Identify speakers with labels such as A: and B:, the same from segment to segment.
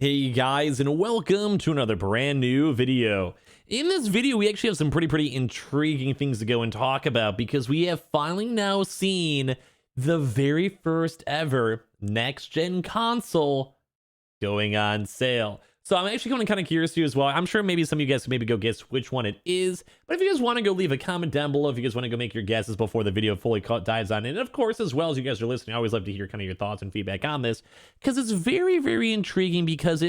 A: Hey guys, and welcome to another brand new video. In this video, we actually have some pretty intriguing things to go and talk about because we have finally now seen the very first ever next-gen console going on sale. So I'm actually kind of curious to you as well. I'm sure maybe some of you guys can maybe go guess which one it is. But if you guys want to go leave a comment down below, if you guys want to go make your guesses before the video fully dives on in. And of course, as well as you guys are listening, I always love to hear kind of your thoughts and feedback on this. Because it's very intriguing because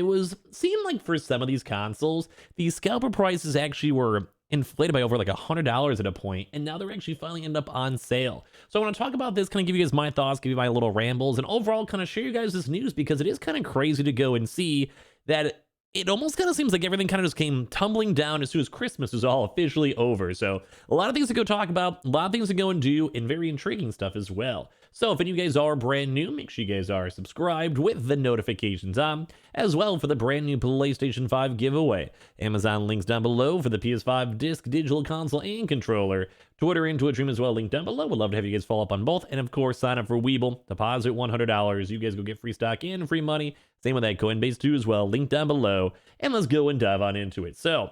A: seemed like for some of these consoles, the scalper prices actually were inflated by over like $100 at a point, and now they're actually finally end up on sale. So I want to talk about this, kind of give you guys my thoughts, give you my little rambles, and overall kind of share you guys this news because it is kind of crazy to go and see that it almost kind of seems like everything kind of just came tumbling down as soon as Christmas was all officially over. So a lot of things to go talk about, a lot of things to go and do, and very intriguing stuff as well. So if any of you guys are brand new, make sure you guys are subscribed with the notifications on, as well for the brand new PlayStation 5 giveaway. Amazon links down below for the PS5 disc, digital console, and controller. Twitter and Twitch stream as well, linked down below. Would love to have you guys follow up on both. And of course, sign up for Weeble, deposit $100. You guys go get free stock and free money. Same with that Coinbase too as well, linked down below. And let's go and dive on into it. So,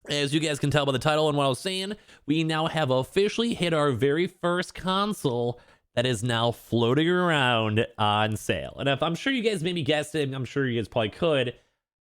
A: as you guys can tell by the title and what I was saying, we now have officially hit our very first console that is now floating around on sale. And if I'm sure you guys maybe guessed it, I'm sure you guys probably could,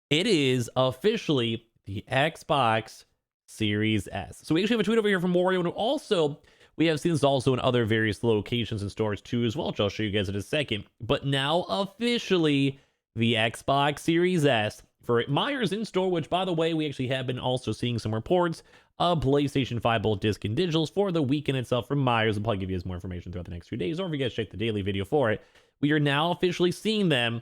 A: it is officially the Xbox Series S. So we actually have a tweet over here from Mario, and also we have seen this also in other various locations and stores too as well, which I'll show you guys in a second. But now officially the Xbox Series S for Meyers in store, which by the way, we actually have been also seeing some reports of PlayStation 5 both disc and digitals for the weekend itself from Meyers. I'll probably give you guys more information throughout the next few days, or if you guys check the daily video for it. We are now officially seeing them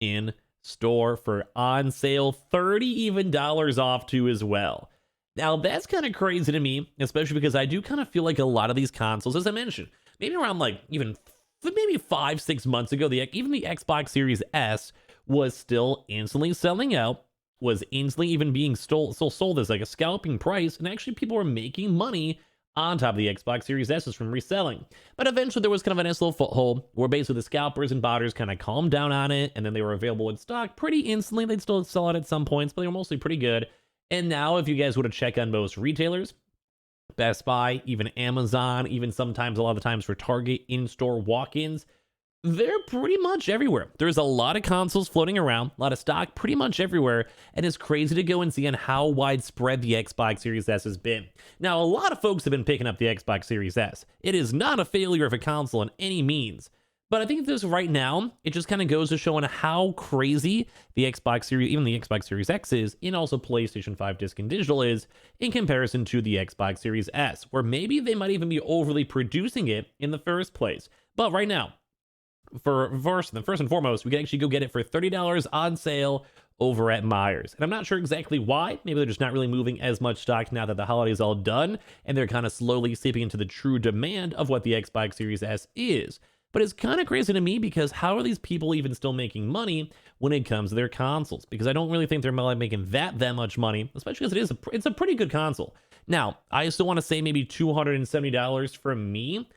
A: in store for on sale, $30 even off too as well. Now that's kind of crazy to me, especially because I do kind of feel like a lot of these consoles, as I mentioned, maybe around like maybe 5-6 months ago, even the Xbox Series S was still instantly selling out, was instantly even being sold as like a scalping price, and actually people were making money on top of the Xbox Series S's from reselling. But eventually there was kind of a nice little foothold where basically the scalpers and botters kind of calmed down on it, and then they were available in stock pretty instantly. They'd still sell out at some points, but they were mostly pretty good. And now if you guys were to check on most retailers, Best Buy, even Amazon, even sometimes a lot of the times for Target in-store walk-ins, they're pretty much everywhere. There's a lot of consoles floating around, a lot of stock pretty much everywhere, and it's crazy to go and see on how widespread the Xbox Series S has been. Now, a lot of folks have been picking up the Xbox Series S. It is not a failure of a console in any means, but I think this right now, it just kind of goes to showing how crazy the Xbox Series, even the Xbox Series X is, and also PlayStation 5 disc and digital is, in comparison to the Xbox Series S, where maybe they might even be overly producing it in the first place. But right now, first and foremost, we can actually go get it for $30 on sale over at Meyers. And I'm not sure exactly why. Maybe they're just not really moving as much stock now that the holiday's all done, and they're kind of slowly seeping into the true demand of what the Xbox Series S is. But it's kind of crazy to me because how are these people even still making money when it comes to their consoles? Because I don't really think they're making that much money, especially because it's a pretty good console. Now, I still want to say maybe $270 from me.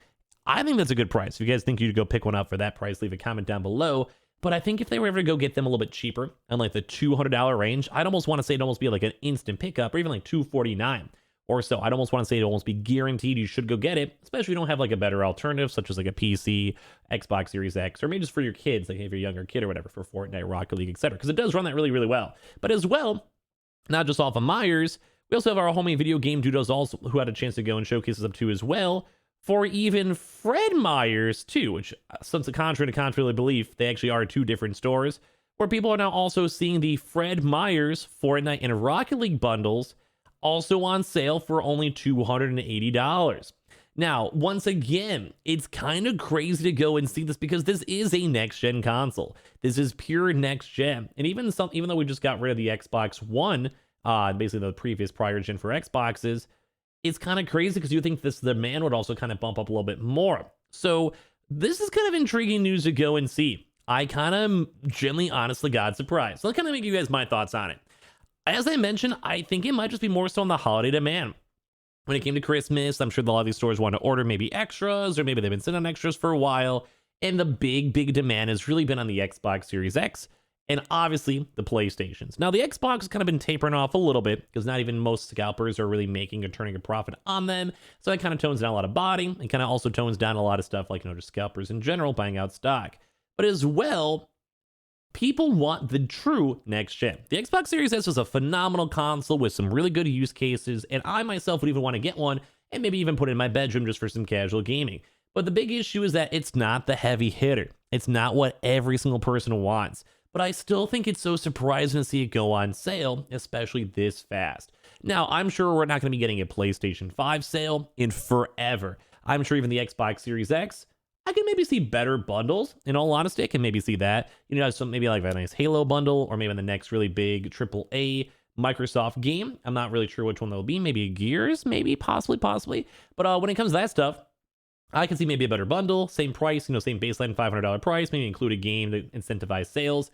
A: I think that's a good price. If you guys think you'd go pick one up for that price, leave a comment down below. But I think if they were ever to go get them a little bit cheaper, and like the $200 range, I'd almost want to say it'd almost be like an instant pickup, or even like $249 or so. I'd almost want to say it'd almost be guaranteed you should go get it, especially if you don't have like a better alternative, such as like a PC, Xbox Series X, or maybe just for your kids, like if you're a younger kid or whatever, for Fortnite, Rocket League, etc. Because it does run that really well. But as well, not just off of Meyers, we also have our homie video game dudos also who had a chance to go and showcase up to as well, for even Fred Meyers too, which, since contrary to belief, they actually are two different stores, where people are now also seeing the Fred Meyers Fortnite and Rocket League bundles also on sale for only $280. Now, once again, it's kind of crazy to go and see this because this is a next-gen console. This is pure next-gen. And even though we just got rid of the Xbox One, basically the previous prior gen for Xboxes, it's kind of crazy because you think this demand would also kind of bump up a little bit more. So this is kind of intriguing news to go and see. I kind of genuinely, honestly got surprised. So I'll kind of make you guys my thoughts on it. As I mentioned, I think it might just be more so on the holiday demand. When it came to Christmas, I'm sure a lot of these stores want to order maybe extras, or maybe they've been sitting on extras for a while. And the big demand has really been on the Xbox Series X and obviously the PlayStations. Now, the Xbox has kind of been tapering off a little bit because not even most scalpers are really making or turning a profit on them. So that kind of tones down a lot of body and kind of also tones down a lot of stuff like, just scalpers in general buying out stock. But as well, people want the true next gen. The Xbox Series S is a phenomenal console with some really good use cases, and I myself would even want to get one and maybe even put it in my bedroom just for some casual gaming. But the big issue is that it's not the heavy hitter. It's not what every single person wants. But I still think it's so surprising to see it go on sale, especially this fast. Now, I'm sure we're not going to be getting a PlayStation 5 sale in forever. I'm sure even the Xbox Series X, I can maybe see better bundles. In all honesty, I can maybe see that. So maybe like a nice Halo bundle, or maybe the next really big AAA Microsoft game. I'm not really sure which one that'll be. Maybe Gears, maybe, possibly. But when it comes to that stuff, I can see maybe a better bundle, same price, same baseline $500 price, maybe include a game to incentivize sales.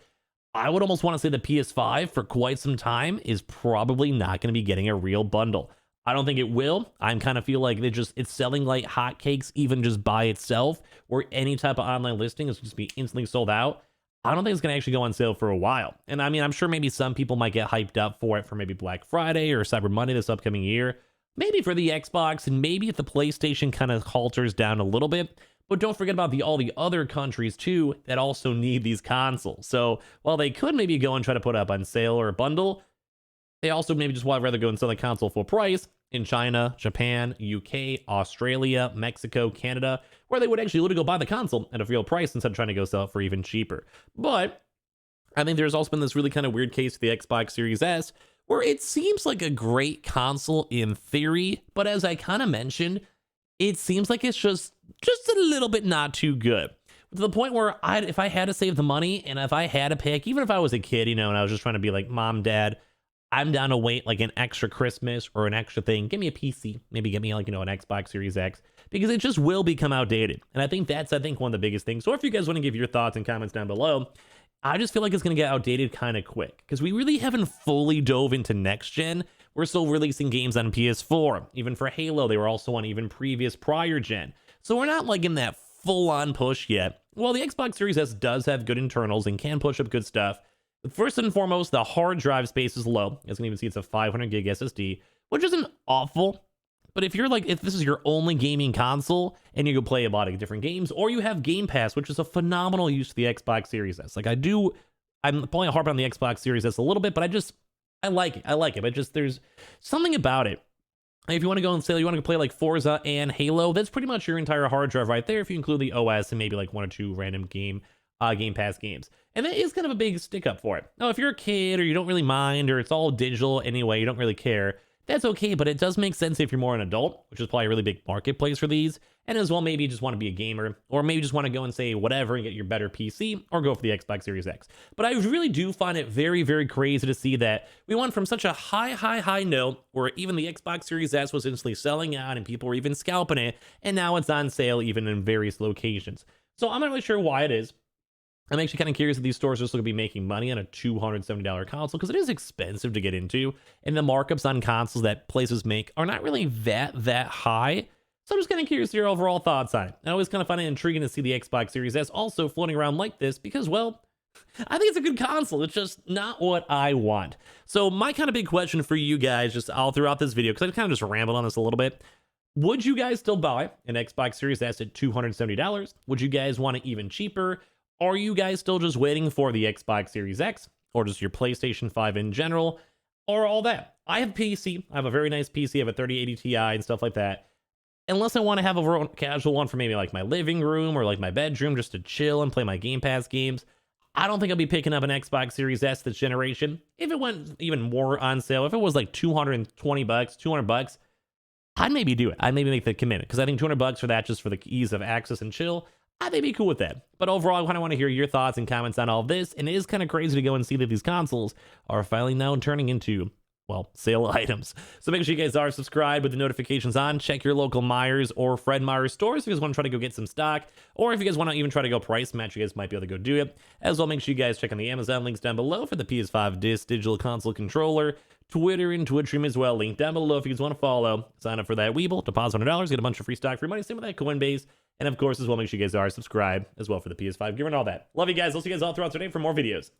A: I would almost want to say the PS5 for quite some time is probably not going to be getting a real bundle. I don't think it will. I kind of feel like it's selling like hotcakes, even just by itself, or any type of online listing is just be instantly sold out. I don't think it's going to actually go on sale for a while. And I mean, I'm sure maybe some people might get hyped up for it for maybe Black Friday or Cyber Monday this upcoming year. Maybe for the Xbox, and maybe if the PlayStation kind of halters down a little bit. But don't forget about all the other countries too that also need these consoles. So while they could maybe go and try to put up on sale or a bundle, they also maybe just want rather go and sell the console full price in China, Japan, UK, Australia, Mexico, Canada, where they would actually literally go buy the console at a real price instead of trying to go sell it for even cheaper. But I think there's also been this really kind of weird case for the Xbox Series S, where it seems like a great console in theory, but as I kind of mentioned, it seems like it's just a little bit not too good. To the point where if I had to save the money and if I had to pick, even if I was a kid, and I was just trying to be like, Mom, Dad, I'm down to wait like an extra Christmas or an extra thing. Give me a PC, maybe get me like, an Xbox Series X, because it just will become outdated. And I think that's, one of the biggest things. So if you guys want to give your thoughts and comments down below, I just feel like it's going to get outdated kind of quick because we really haven't fully dove into next gen. We're still releasing games on PS4. Even for Halo, they were also on even previous prior gen. So we're not like in that full on push yet. Well, the Xbox Series S does have good internals and can push up good stuff. First and foremost, the hard drive space is low. As you can even see, it's a 500 gig SSD, which isn't awful. But if this is your only gaming console and you can play a lot of different games, or you have Game Pass, which is a phenomenal use of the Xbox Series S. I'm probably harping on the Xbox Series S a little bit, but I like it. But just there's something about it. If you want to go on sale, you want to play like Forza and Halo, that's pretty much your entire hard drive right there if you include the OS and maybe like one or two random Game Pass games. And that is kind of a big stick up for it. Now, if you're a kid or you don't really mind, or it's all digital anyway, you don't really care, that's okay, but it does make sense if you're more an adult, which is probably a really big marketplace for these. And as well, maybe you just want to be a gamer, or maybe just want to go and say whatever and get your better PC, or go for the Xbox Series X. But I really do find it very, very crazy to see that we went from such a high note where even the Xbox Series S was instantly selling out and people were even scalping it, and now it's on sale even in various locations. So I'm not really sure why it is. I'm actually kind of curious if these stores are still going to be making money on a $270 console, because it is expensive to get into, and the markups on consoles that places make are not really that high. So I'm just kind of curious to your overall thoughts on it. I always kind of find it intriguing to see the Xbox Series S also floating around like this, because, well, I think it's a good console. It's just not what I want. So my kind of big question for you guys, just all throughout this video, because I kind of just rambled on this a little bit, would you guys still buy an Xbox Series S at $270? Would you guys want it even cheaper? Are you guys still just waiting for the Xbox Series X, or just your PlayStation 5 in general, or all that? I have a PC. I have a very nice PC. I have a 3080 Ti and stuff like that. Unless I want to have a casual one for maybe like my living room or like my bedroom just to chill and play my Game Pass games, I don't think I'll be picking up an Xbox Series S this generation. If it went even more on sale, if it was like $220, $200, I'd maybe do it. I'd maybe make the commitment, because I think $200 for that, just for the ease of access and chill, I may be cool with that. But overall, I kind of want to hear your thoughts and comments on all of this. And it is kind of crazy to go and see that these consoles are finally now turning into, well, sale items. So make sure you guys are subscribed with the notifications on. Check your local Meyers or Fred Meyers stores if you guys want to try to go get some stock. Or if you guys want to even try to go price match, you guys might be able to go do it. As well, make sure you guys check on the Amazon links down below for the PS5 Digital Console Controller. Twitter and Twitch stream as well. Link down below if you guys want to follow. Sign up for that Weeble. Deposit $100. Get a bunch of free stock, free money. Same with that Coinbase. And of course, as well, make sure you guys are subscribed as well for the PS5 gear and all that. Love you guys. I'll see you guys all throughout today for more videos.